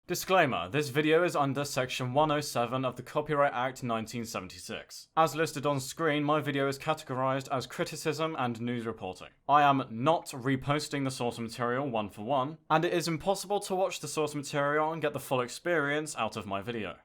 Disclaimer, this video is under Section 107 of the Copyright Act 1976. As listed on screen, my video is categorized as criticism and news reporting. I am not reposting the source material one for one, and it is impossible to watch the source material and get the full experience out of my video.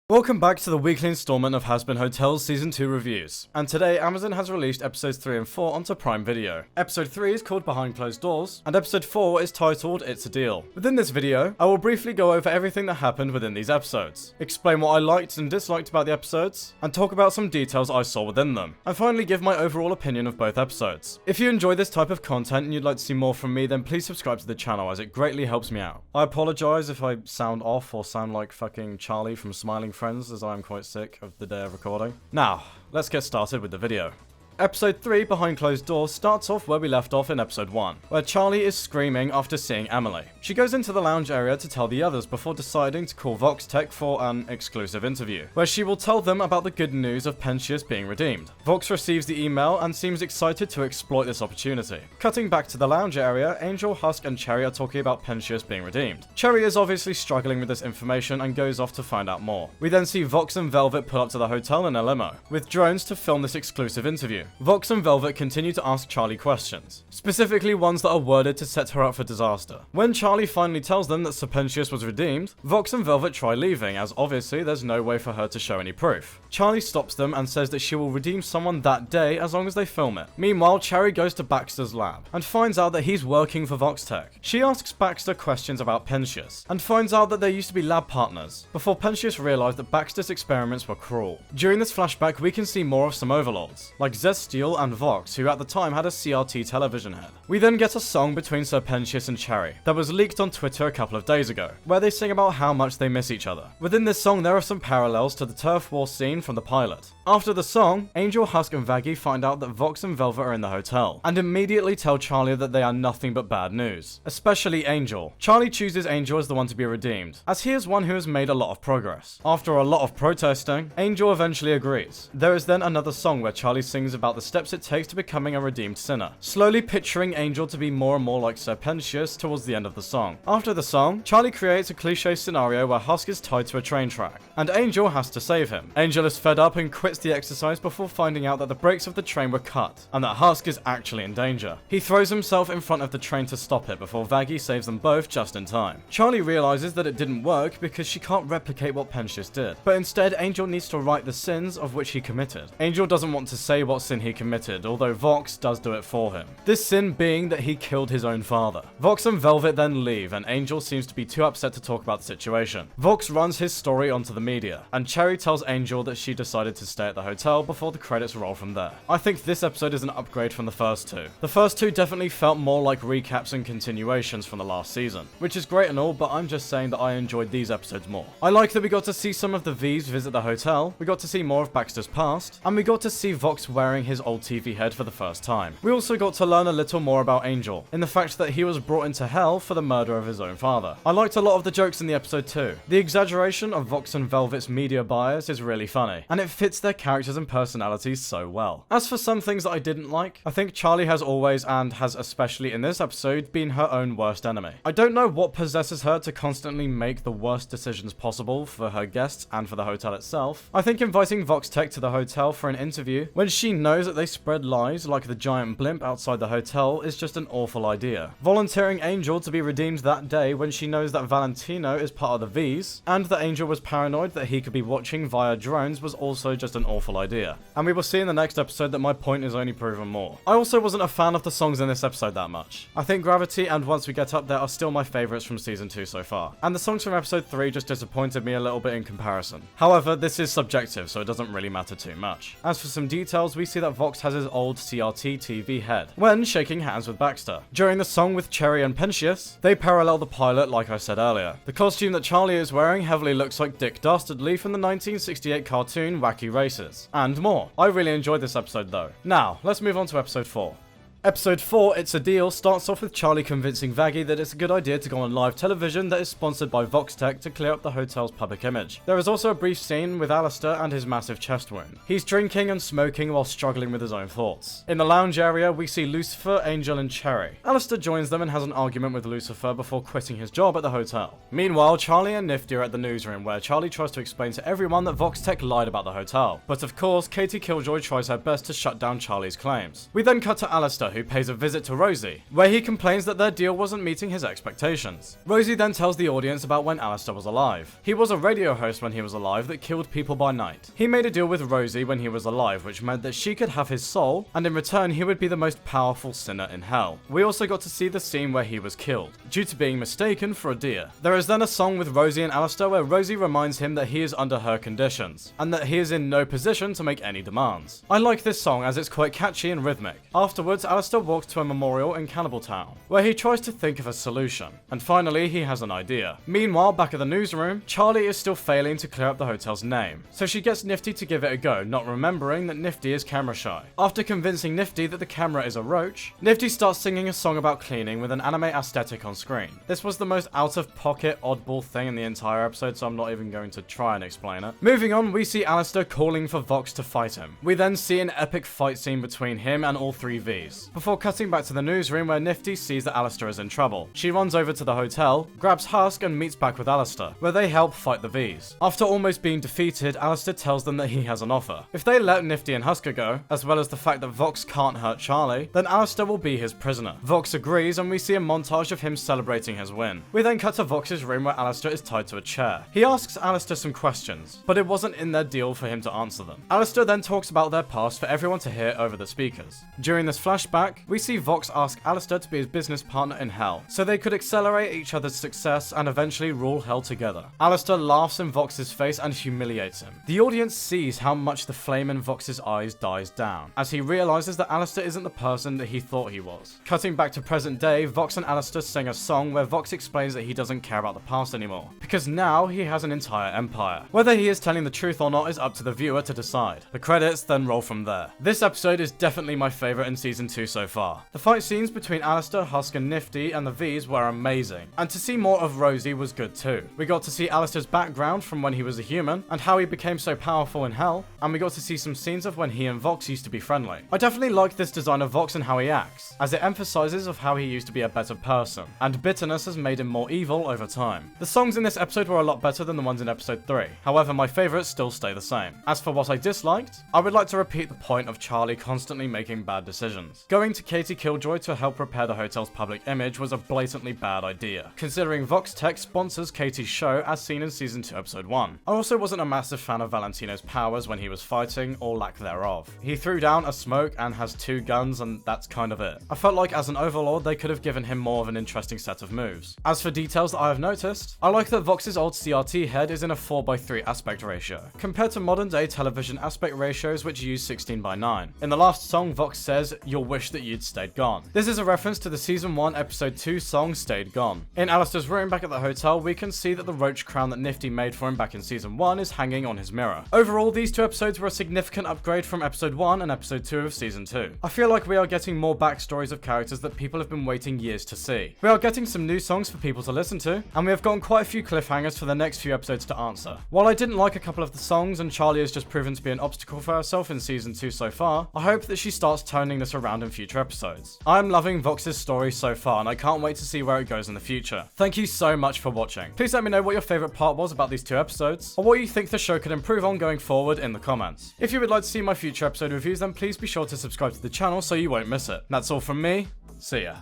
Welcome back to the weekly installment of Hazbin Hotel's Season 2 reviews, and today Amazon has released episodes 3 and 4 onto Prime Video. Episode 3 is called Behind Closed Doors, and episode 4 is titled It's a Deal. Within this video, I will briefly go over everything that happened within these episodes, explain what I liked and disliked about the episodes, and talk about some details I saw within them, and finally give my overall opinion of both episodes. If you enjoy this type of content and you'd like to see more from me, then please subscribe to the channel as it greatly helps me out. I apologize if I sound off or sound like fucking Charlie from Smiling Friends, as I am quite sick of the day of recording. Now, let's get started with the video. Episode 3, Behind Closed Doors, starts off where we left off in episode 1, where Charlie is screaming after seeing Emily. She goes into the lounge area to tell the others before deciding to call Vox Tech for an exclusive interview, where she will tell them about the good news of Pensius being redeemed. Vox receives the email and seems excited to exploit this opportunity. Cutting back to the lounge area, Angel, Husk, and Cherry are talking about Pensius being redeemed. Cherry is obviously struggling with this information and goes off to find out more. We then see Vox and Velvet pull up to the hotel in a limo, with drones to film this exclusive interview. Vox and Velvet continue to ask Charlie questions, specifically ones that are worded to set her up for disaster. When Charlie finally tells them that Sir Pensius was redeemed, Vox and Velvet try leaving, as obviously there's no way for her to show any proof. Charlie stops them and says that she will redeem someone that day as long as they film it. Meanwhile, Cherry goes to Baxter's lab and finds out that he's working for Vox Tech. She asks Baxter questions about Pensius and finds out that they used to be lab partners before Pensius realized that Baxter's experiments were cruel. During this flashback, we can see more of some overlords, like Zestiel and Vox, who at the time had a CRT television head. We then get a song between Sir Pensius and Cherry that was leaked on Twitter a couple of days ago, where they sing about how much they miss each other. Within this song, there are some parallels to the turf war scene from the pilot. After the song, Angel, Husk, and Vaggie find out that Vox and Velvet are in the hotel, and immediately tell Charlie that they are nothing but bad news, especially Angel. Charlie chooses Angel as the one to be redeemed, as he is one who has made a lot of progress. After a lot of protesting, Angel eventually agrees. There is then another song where Charlie sings about the steps it takes to becoming a redeemed sinner, slowly picturing Angel to be more and more like Sir Pensius towards the end of the song. After the song, Charlie creates a cliche scenario where Husk is tied to a train track, and Angel has to save him. Angel is fed up and quits the exercise before finding out that the brakes of the train were cut, and that Husk is actually in danger. He throws himself in front of the train to stop it before Vaggie saves them both just in time. Charlie realizes that it didn't work because she can't replicate what Pensius did, but instead Angel needs to right the sins of which he committed. Angel doesn't want to say what sin he committed, although Vox does do it for him. This sin being that he killed his own father. Vox and Velvet then leave, and Angel seems to be too upset to talk about the situation. Vox runs his story onto the media, and Cherry tells Angel that she decided to stay at the hotel before the credits roll from there. I think this episode is an upgrade from the first two. The first two definitely felt more like recaps and continuations from the last season, which is great and all, but I'm just saying that I enjoyed these episodes more. I like that we got to see some of the V's visit the hotel, we got to see more of Baxter's past, and we got to see Vox wearing his old TV head for the first time. We also got to learn a little more about Angel, in the fact that he was brought into hell for the murder of his own father. I liked a lot of the jokes in the episode too. The exaggeration of Vox and Velvet's media bias is really funny, and it fits their characters and personalities so well. As for some things that I didn't like, I think Charlie has always, and has especially in this episode, been her own worst enemy. I don't know what possesses her to constantly make the worst decisions possible for her guests and for the hotel itself. I think inviting Vox Tech to the hotel for an interview when she knows that they spread lies like the giant blimp outside the hotel is just an awful idea. Volunteering Angel to be redeemed that day when she knows that Valentino is part of the V's, and that Angel was paranoid that he could be watching via drones was also just an awful idea. And we will see in the next episode that my point is only proven more. I also wasn't a fan of the songs in this episode that much. I think Gravity and Once We Get Up There are still my favourites from season 2 so far, and the songs from episode 3 just disappointed me a little bit in comparison. However, this is subjective, so it doesn't really matter too much. As for some details, we see that Vox has his old CRT TV head when shaking hands with Baxter. During the song with Cherry and Pensius, they parallel the pilot like I said earlier. The costume that Charlie is wearing heavily looks like Dick Dastardly from the 1968 cartoon Wacky Races, and more. I really enjoyed this episode though. Now, let's move on to episode 4. Episode 4, It's a Deal, starts off with Charlie convincing Vaggie that it's a good idea to go on live television that is sponsored by VoxTech to clear up the hotel's public image. There is also a brief scene with Alastor and his massive chest wound. He's drinking and smoking while struggling with his own thoughts. In the lounge area, we see Lucifer, Angel, and Cherry. Alastor joins them and has an argument with Lucifer before quitting his job at the hotel. Meanwhile, Charlie and Nifty are at the newsroom where Charlie tries to explain to everyone that VoxTech lied about the hotel. But of course, Katie Killjoy tries her best to shut down Charlie's claims. We then cut to Alastor, who pays a visit to Rosie, where he complains that their deal wasn't meeting his expectations. Rosie then tells the audience about when Alastor was alive. He was a radio host when he was alive that killed people by night. He made a deal with Rosie when he was alive, which meant that she could have his soul, and in return he would be the most powerful sinner in hell. We also got to see the scene where he was killed, due to being mistaken for a deer. There is then a song with Rosie and Alastor where Rosie reminds him that he is under her conditions, and that he is in no position to make any demands. I like this song as it's quite catchy and rhythmic. Afterwards, Alastor walks to a memorial in Cannibal Town, where he tries to think of a solution. And finally, he has an idea. Meanwhile, back at the newsroom, Charlie is still failing to clear up the hotel's name, so she gets Nifty to give it a go, not remembering that Nifty is camera shy. After convincing Nifty that the camera is a roach, Nifty starts singing a song about cleaning with an anime aesthetic on screen. This was the most out-of-pocket, oddball thing in the entire episode, so I'm not even going to try and explain it. Moving on, we see Alastor calling for Vox to fight him. We then see an epic fight scene between him and all three Vs, before cutting back to the newsroom where Nifty sees that Alastor is in trouble. She runs over to the hotel, grabs Husk, and meets back with Alastor, where they help fight the Vs. After almost being defeated, Alastor tells them that he has an offer. If they let Nifty and Husker go, as well as the fact that Vox can't hurt Charlie, then Alastor will be his prisoner. Vox agrees, and we see a montage of him celebrating his win. We then cut to Vox's room where Alastor is tied to a chair. He asks Alastor some questions, but it wasn't in their deal for him to answer them. Alastor then talks about their past for everyone to hear over the speakers. During this flashback, we see Vox ask Alastor to be his business partner in Hell, so they could accelerate each other's success and eventually rule Hell together. Alastor laughs in Vox's face and humiliates him. The audience sees how much the flame in Vox's eyes dies down, as he realizes that Alastor isn't the person that he thought he was. Cutting back to present day, Vox and Alastor sing a song where Vox explains that he doesn't care about the past anymore, because now he has an entire empire. Whether he is telling the truth or not is up to the viewer to decide. The credits then roll from there. This episode is definitely my favorite in season 2 so far. The fight scenes between Alastor, Husk, and Nifty and the Vs were amazing, and to see more of Rosie was good too. We got to see Alastor's background from when he was a human, and how he became so powerful in Hell, and we got to see some scenes of when he and Vox used to be friendly. I definitely like this design of Vox and how he acts, as it emphasizes of how he used to be a better person, and bitterness has made him more evil over time. The songs in this episode were a lot better than the ones in episode 3, however my favourites still stay the same. As for what I disliked, I would like to repeat the point of Charlie constantly making bad decisions. Going to Katie Killjoy to help repair the hotel's public image was a blatantly bad idea, considering VoxTech sponsors Katie's show as seen in season 2 episode 1. I also wasn't a massive fan of Valentino's powers when he was fighting, or lack thereof. He threw down a smoke and has 2 guns, and that's kind of it. I felt like as an overlord they could have given him more of an interesting set of moves. As for details that I have noticed, I like that Vox's old CRT head is in a 4:3 aspect ratio, compared to modern day television aspect ratios which use 16:9. In the last song, Vox says, "You'll wish that you'd stayed gone." This is a reference to the season 1 episode 2 song Stayed Gone. In Alastor's room back at the hotel, we can see that the roach crown that Nifty made for him back in season 1 is hanging on his mirror. Overall, these 2 episodes were a significant upgrade from episode 1 and episode 2 of season 2. I feel like we are getting more backstories of characters that people have been waiting years to see. We are getting some new songs for people to listen to, and we have gotten quite a few cliffhangers for the next few episodes to answer. While I didn't like a couple of the songs and Charlie has just proven to be an obstacle for herself in season 2 so far, I hope that she starts turning this around in future episodes. I'm loving Vox's story so far and I can't wait to see where it goes in the future. Thank you so much for watching. Please let me know what your favourite part was about these 2 episodes, or what you think the show could improve on going forward in the comments. If you would like to see my future episode reviews, then please be sure to subscribe to the channel so you won't miss it. That's all from me. See ya.